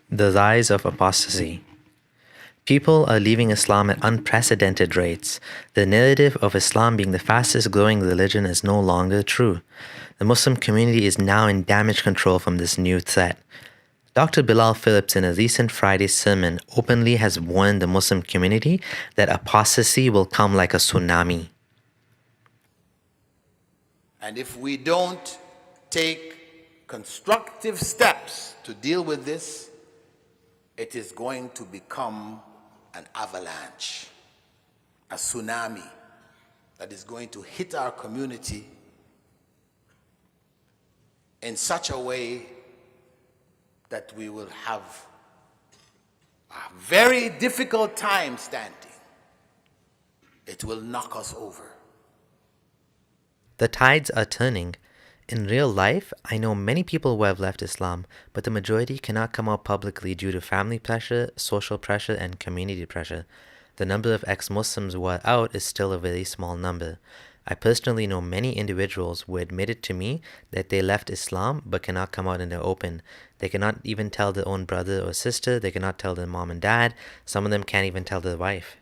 The rise of apostasy. People are leaving Islam at unprecedented rates. The narrative of Islam being the fastest growing religion is no longer true. The Muslim community is now in damage control from this new threat. Dr. Bilal Phillips, in a recent Friday sermon, openly has warned the Muslim community that apostasy will come like a tsunami. And if we don't take constructive steps to deal with this, it is going to become an avalanche, a tsunami that is going to hit our community in such a way that we will have a very difficult time standing. It will knock us over. The tides are turning. In real life, I know many people who have left Islam, but the majority cannot come out publicly due to family pressure, social pressure, and community pressure. The number of ex-Muslims who are out is still a very small number. I personally know many individuals who admitted to me that they left Islam but cannot come out in the open. They cannot even tell their own brother or sister, they cannot tell their mom and dad, some of them can't even tell their wife.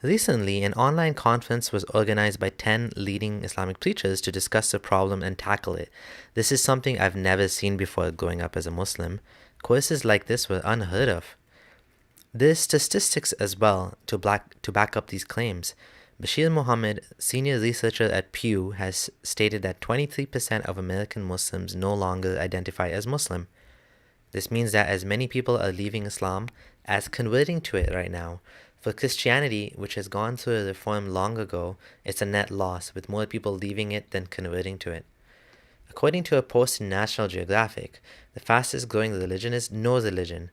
Recently, an online conference was organized by 10 leading Islamic preachers to discuss the problem and tackle it. This is something I've never seen before growing up as a Muslim. Courses like this were unheard of. There's statistics as well to back up these claims. Bashir Muhammad, senior researcher at Pew, has stated that 23% of American Muslims no longer identify as Muslim. This means that as many people are leaving Islam as converting to it right now. For Christianity, which has gone through a reform long ago, it's a net loss, with more people leaving it than converting to it. According to a post in National Geographic, the fastest growing religion is no religion.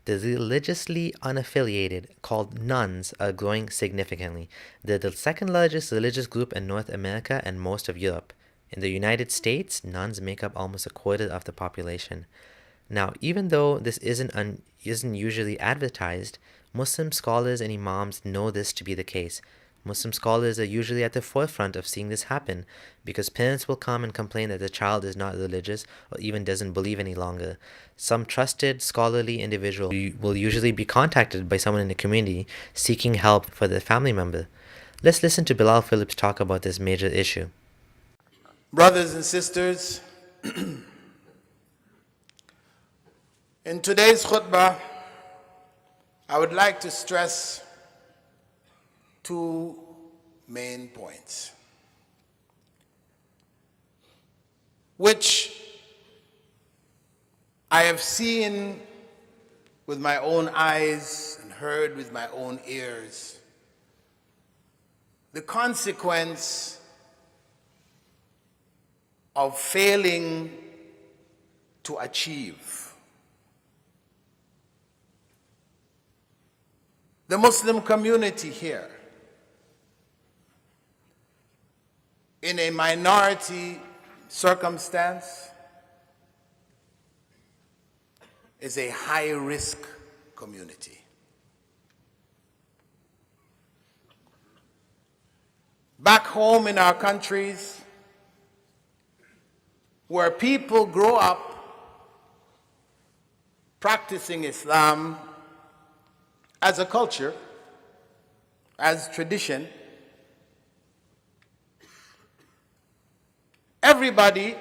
The religiously unaffiliated, called nuns, are growing significantly. They're the second largest religious group in North America and most of Europe. In the United States, nuns make up almost a quarter of the population. Now, even though this isn't usually advertised, Muslim scholars and imams know this to be the case. Muslim scholars are usually at the forefront of seeing this happen because parents will come and complain that the child is not religious or even doesn't believe any longer. Some trusted scholarly individual will usually be contacted by someone in the community seeking help for their family member. Let's listen to Bilal Phillips talk about this major issue. Brothers and sisters, in today's khutbah, I would like to stress two main points, which I have seen with my own eyes and heard with my own ears. The consequence of failing to achieve. The Muslim community here, in a minority circumstance, is a high-risk community. Back home in our countries, where people grow up practicing Islam as a culture, as tradition, everybody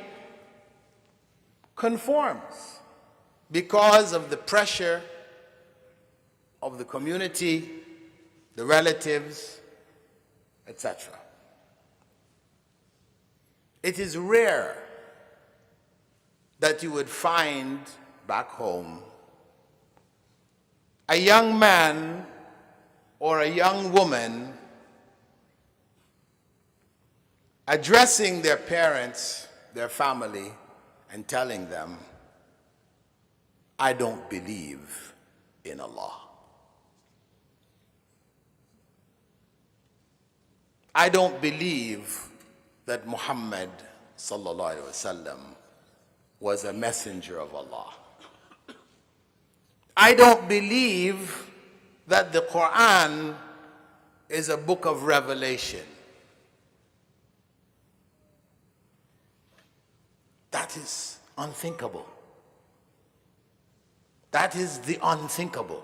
conforms because of the pressure of the community, the relatives, etc. It is rare that you would find back home a young man or a young woman addressing their parents, their family, and telling them, I don't believe in Allah. I don't believe that Muhammad sallallahu alaihi wasallam was a messenger of Allah. I don't believe that the Quran is a book of revelation. That is unthinkable. That is the unthinkable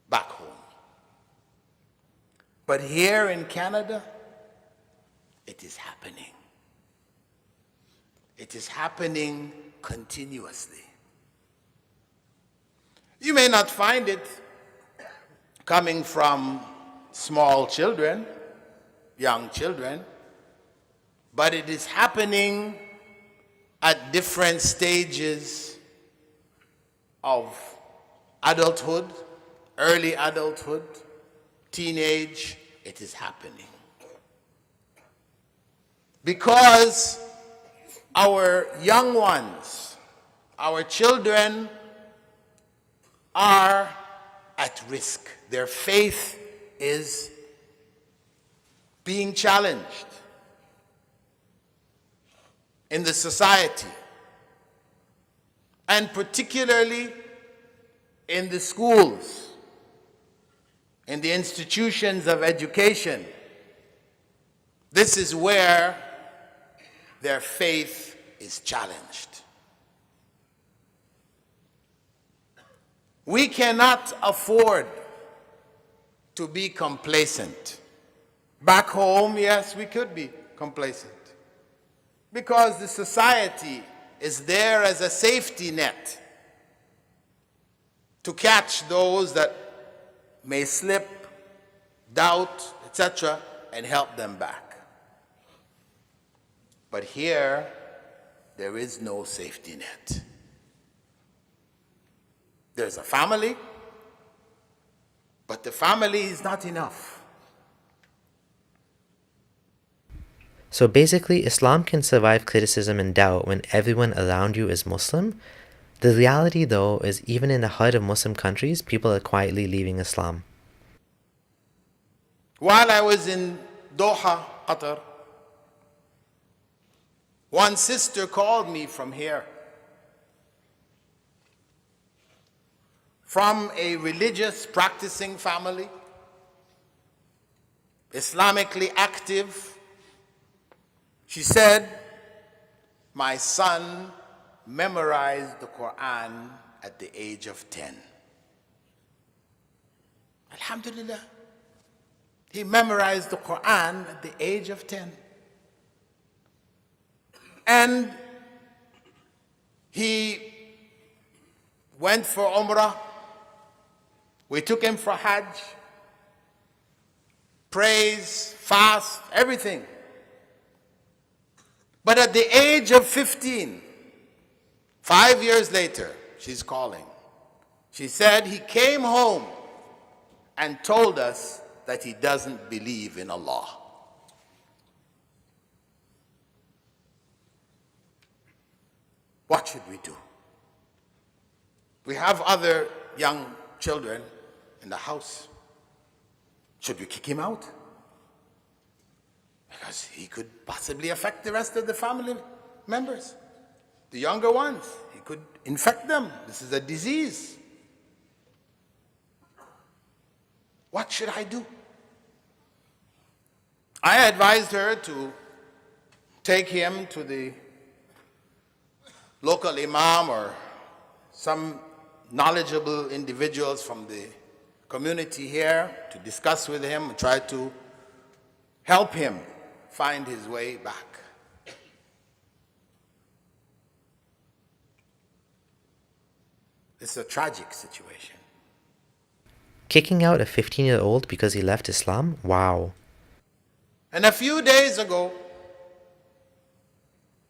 back home. But here in Canada, it is happening. It is happening continuously. You may not find it coming from small children, young children, but it is happening at different stages of adulthood, early adulthood, teenage. It is happening. Because our young ones, our children, are at risk. Their faith is being challenged in the society, and particularly in the schools, in the institutions of education. This is where their faith is challenged. We cannot afford to be complacent. Back home, yes, we could be complacent, because the society is there as a safety net to catch those that may slip, doubt, etc., and help them back. But here, there is no safety net. There's a family, but the family is not enough. So basically, Islam can survive criticism and doubt when everyone around you is Muslim. The reality, though, is even in the heart of Muslim countries, people are quietly leaving Islam. While I was in Doha, Qatar, one sister called me from here, from a religious practicing family, Islamically active. She said, my son memorized the Quran at the age of 10. Alhamdulillah. He memorized the Quran at the age of 10. And he went for Umrah. We took him for Hajj. Praise, fast, everything. But at the age of 15, 5 years later, she's calling. She said he came home and told us that he doesn't believe in Allah. What should we do? We have other young children in the house. Should we kick him out? Because he could possibly affect the rest of the family members. The younger ones, he could infect them. This is a disease. What should I do? I advised her to take him to the local imam or some knowledgeable individuals from the community here to discuss with him and try to help him find his way back. It's a tragic situation. Kicking out a 15-year-old because he left Islam? Wow. And a few days ago,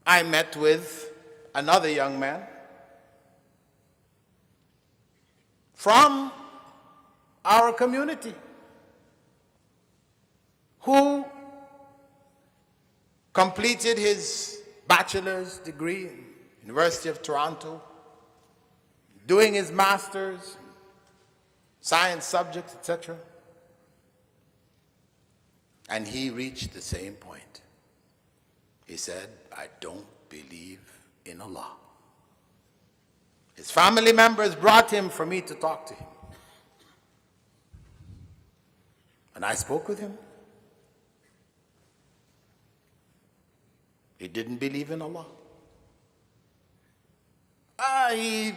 I met with another young man from our community who completed his bachelor's degree in University of Toronto, doing his master's, science subjects, etc. And he reached the same point. He said, I don't believe in Allah. His family members brought him for me to talk to him. And I spoke with him. He didn't believe in Allah. He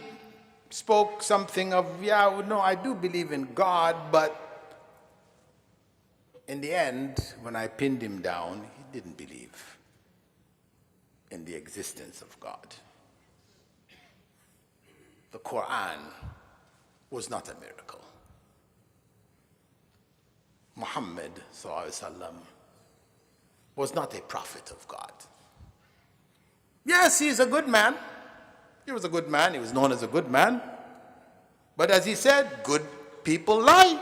spoke something of, yeah, no, I do believe in God, but in the end, when I pinned him down, he didn't believe in the existence of God. The Quran was not a miracle. Muhammad ﷺ was not a prophet of God. Yes, he's a good man. He was a good man. He was known as a good man. But as he said, good people lie.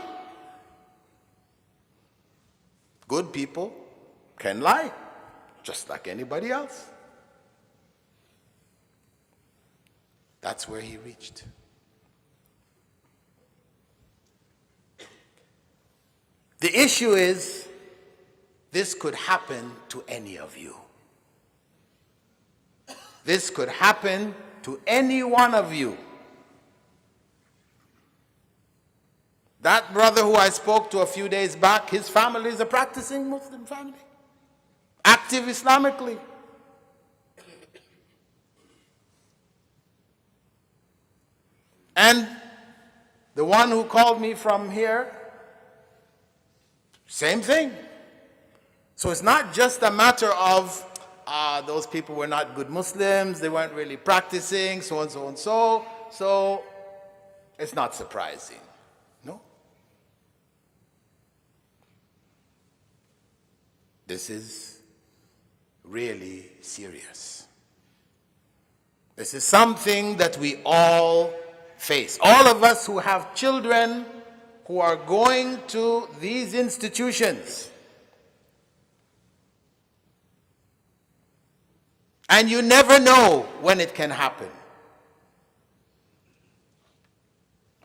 Good people can lie, just like anybody else. That's where he reached. The issue is, this could happen to any of you. This could happen to any one of you. That brother who I spoke to a few days back, his family is a practicing Muslim family, active Islamically. And the one who called me from here, same thing. So it's not just a matter of those people were not good Muslims, they weren't really practicing, so and so and so. So it's not surprising. No. This is really serious. This is something that we all face. All of us who have children who are going to these institutions. And you never know when it can happen.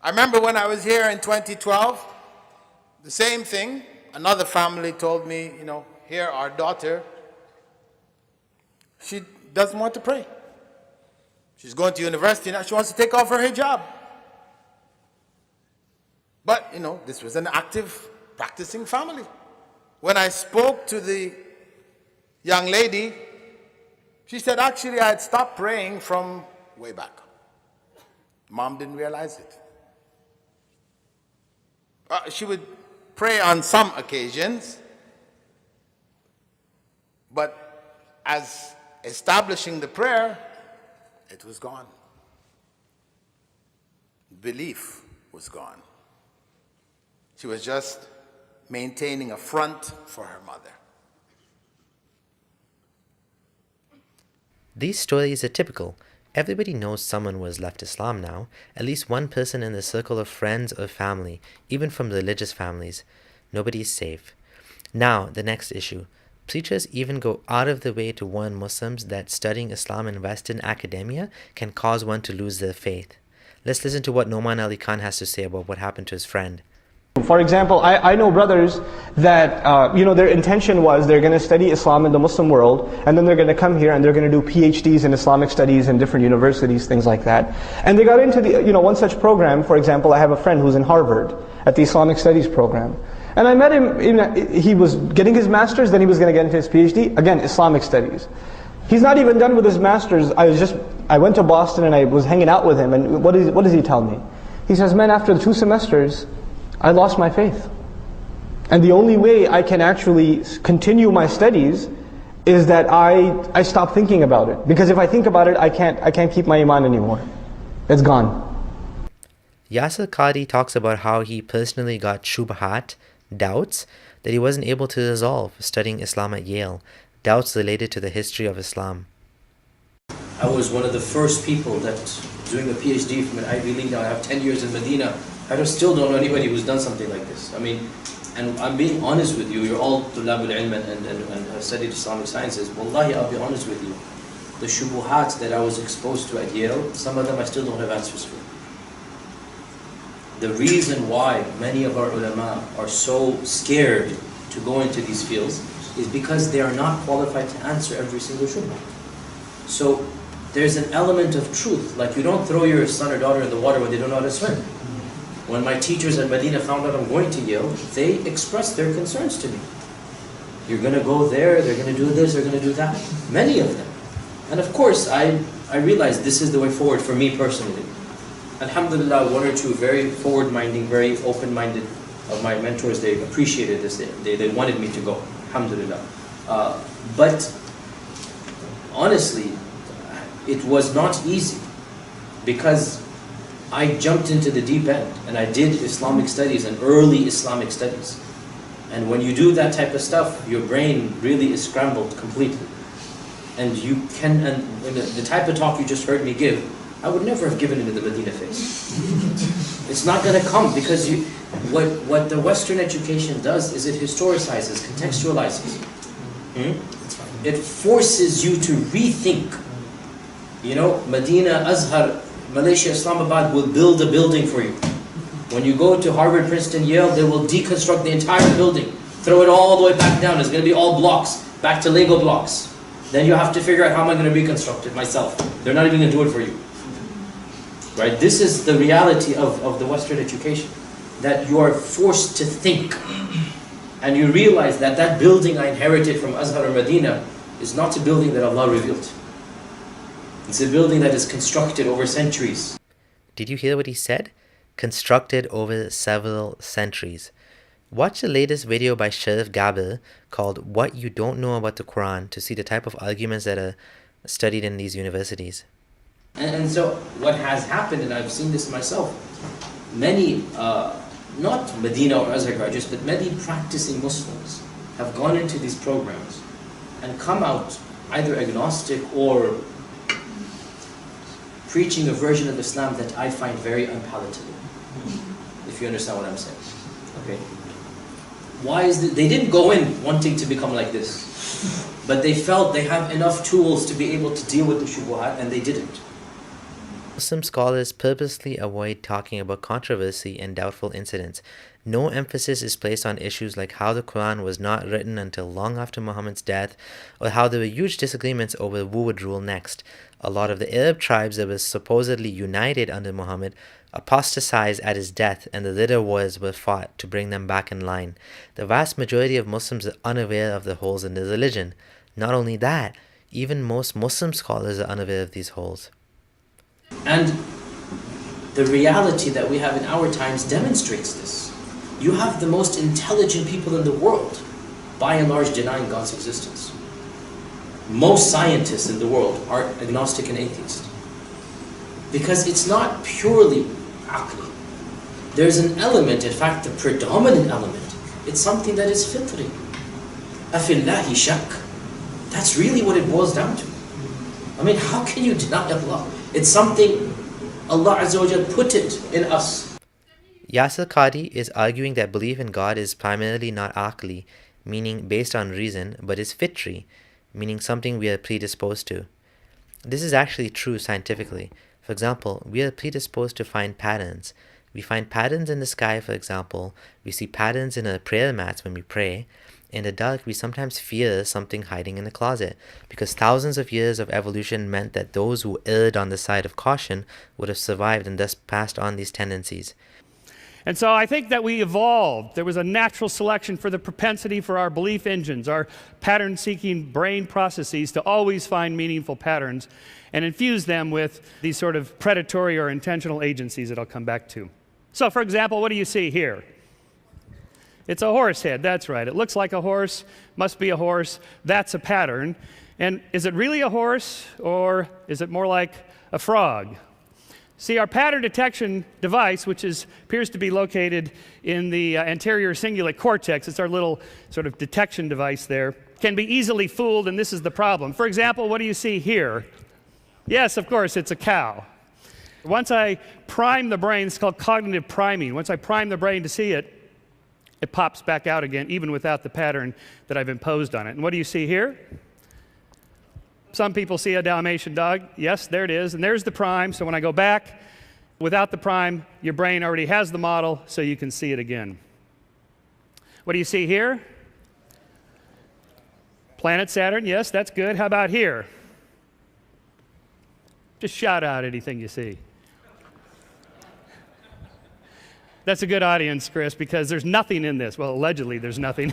I remember when I was here in 2012, the same thing. Another family told me, here our daughter, she doesn't want to pray. She's going to university now, she wants to take off her hijab. But, this was an active, practicing family. When I spoke to the young lady, she said, actually, I had stopped praying from way back. Mom didn't realize it. She would pray on some occasions, but as establishing the prayer, it was gone. Belief was gone. She was just maintaining a front for her mother. These stories are typical. Everybody knows someone was left Islam now, at least one person in the circle of friends or family, even from religious families. Nobody is safe. Now, the next issue. Preachers even go out of the way to warn Muslims that studying Islam in Western academia can cause one to lose their faith. Let's listen to what Noman Ali Khan has to say about what happened to his friend. For example, I know brothers that, their intention was they're going to study Islam in the Muslim world, and then they're going to come here and they're going to do PhDs in Islamic studies in different universities, things like that. And they got into one such program. For example, I have a friend who's in Harvard at the Islamic Studies program. And I met him, he was getting his master's, then he was going to get into his PhD, again, Islamic studies. He's not even done with his master's. I went to Boston and I was hanging out with him, and what does he tell me? He says, man, after the 2 semesters, I lost my faith. And the only way I can actually continue my studies is that I stop thinking about it. Because if I think about it, I can't keep my iman anymore. It's gone. Yasir Qadhi talks about how he personally got shubhat, doubts, that he wasn't able to resolve studying Islam at Yale, doubts related to the history of Islam. I was one of the first people that doing a PhD from an Ivy League. Now I have 10 years in Medina. Still don't know anybody who's done something like this. And I'm being honest with you. You're all tulabul ilm and have studied Islamic sciences. Wallahi, I'll be honest with you. The shubuhat that I was exposed to at Yale, some of them I still don't have answers for. The reason why many of our ulama are so scared to go into these fields is because they are not qualified to answer every single shubha. So there's an element of truth. Like, you don't throw your son or daughter in the water when they don't know how to swim. When my teachers at Medina found out I'm going to Yale, they expressed their concerns to me. You're going to go there, they're going to do this, they're going to do that. Many of them. And of course, I realized this is the way forward for me personally. Alhamdulillah, one or two very forward-minded, very open-minded of my mentors, they appreciated this. They wanted me to go. Alhamdulillah. But honestly, it was not easy because I jumped into the deep end and I did Islamic studies and early Islamic studies. And when you do that type of stuff, your brain really is scrambled completely. And you can, and the type of talk you just heard me give, I would never have given it in the Medina phase. It's not going to come because what the Western education does is it historicizes, contextualizes. It forces you to rethink. You know, Medina, Azhar, Malaysia, Islamabad will build a building for you. When you go to Harvard, Princeton, Yale, they will deconstruct the entire building, throw it all the way back down. It's going to be all blocks, back to Lego blocks. Then you have to figure out how am I going to reconstruct it myself. They're not even going to do it for you. Right? This is the reality of the Western education, that you are forced to think. And you realize that that building I inherited from Azhar or Medina is not a building that Allah revealed. It's a building that is constructed over centuries. Did you hear what he said? Constructed over several centuries. Watch the latest video by Sharif Gaber called What You Don't Know About the Quran to see the type of arguments that are studied in these universities. And so what has happened, and I've seen this myself, many, not Medina or Azhar graduates, but many practicing Muslims have gone into these programs and come out either agnostic or preaching a version of Islam that I find very unpalatable, if you understand what I'm saying. Okay. Why is it? They didn't go in wanting to become like this, but they felt they have enough tools to be able to deal with the shubuhat, and they didn't. Muslim scholars purposely avoid talking about controversy and doubtful incidents. No emphasis is placed on issues like how the Quran was not written until long after Muhammad's death, or how there were huge disagreements over who would rule next. A lot of the Arab tribes that were supposedly united under Muhammad apostatized at his death, and the later wars were fought to bring them back in line. The vast majority of Muslims are unaware of the holes in the religion. Not only that, even most Muslim scholars are unaware of these holes. And the reality that we have in our times demonstrates this. You have the most intelligent people in the world, by and large, denying God's existence. Most scientists in the world are agnostic and atheist. Because it's not purely aqli. There's an element, in fact, the predominant element, it's something that is fitri. Afillahi shak. That's really what it boils down to. I mean, how can you deny Allah? It's something Allah Azza wa Jal put it in us. Yasir Qadhi is arguing that belief in God is primarily not aqli, meaning based on reason, but is fitri, meaning something we are predisposed to. This is actually true scientifically. For example, we are predisposed to find patterns. We find patterns in the sky, for example. We see patterns in our prayer mats when we pray. In the dark, we sometimes fear something hiding in the closet, because thousands of years of evolution meant that those who erred on the side of caution would have survived and thus passed on these tendencies. And so I think that we evolved. There was a natural selection for the propensity for our belief engines, our pattern-seeking brain processes to always find meaningful patterns and infuse them with these sort of predatory or intentional agencies that I'll come back to. So, for example, what do you see here? It's a horse head, that's right. It looks like a horse, must be a horse. That's a pattern. And is it really a horse, or is it more like a frog? See, our pattern detection device, which appears to be located in the anterior cingulate cortex, it's our little sort of detection device there, can be easily fooled, and this is the problem. For example, what do you see here? Yes, of course, it's a cow. Once I prime the brain, it's called cognitive priming. Once I prime the brain to see it, it pops back out again, even without the pattern that I've imposed on it. And what do you see here? Some people see a Dalmatian dog. Yes, there it is. And there's the prime. So when I go back, without the prime, your brain already has the model, so you can see it again. What do you see here? Planet Saturn. Yes, that's good. How about here? Just shout out anything you see. That's a good audience, Chris, because there's nothing in this. Well, allegedly, there's nothing.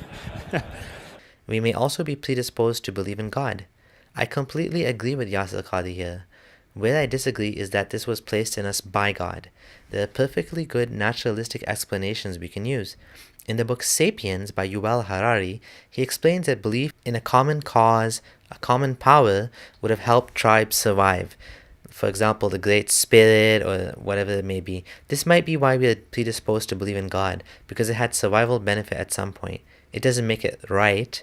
We may also be predisposed to believe in God. I completely agree with Yasir Qadhi here. Where I disagree is that this was placed in us by God. There are perfectly good naturalistic explanations we can use. In the book Sapiens by Yuval Harari, he explains that belief in a common cause, a common power, would have helped tribes survive. For example, the Great Spirit or whatever it may be. This might be why we are predisposed to believe in God, because it had survival benefit at some point. It doesn't make it right.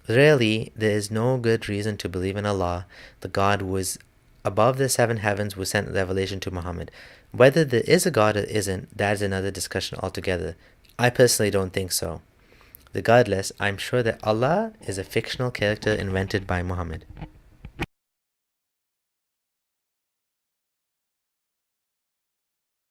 Really, there is no good reason to believe in Allah, the God who is above the seven heavens, who sent revelation to Muhammad. Whether there is a God or isn't, that is another discussion altogether. I personally don't think so. Regardless, I'm sure that Allah is a fictional character invented by Muhammad.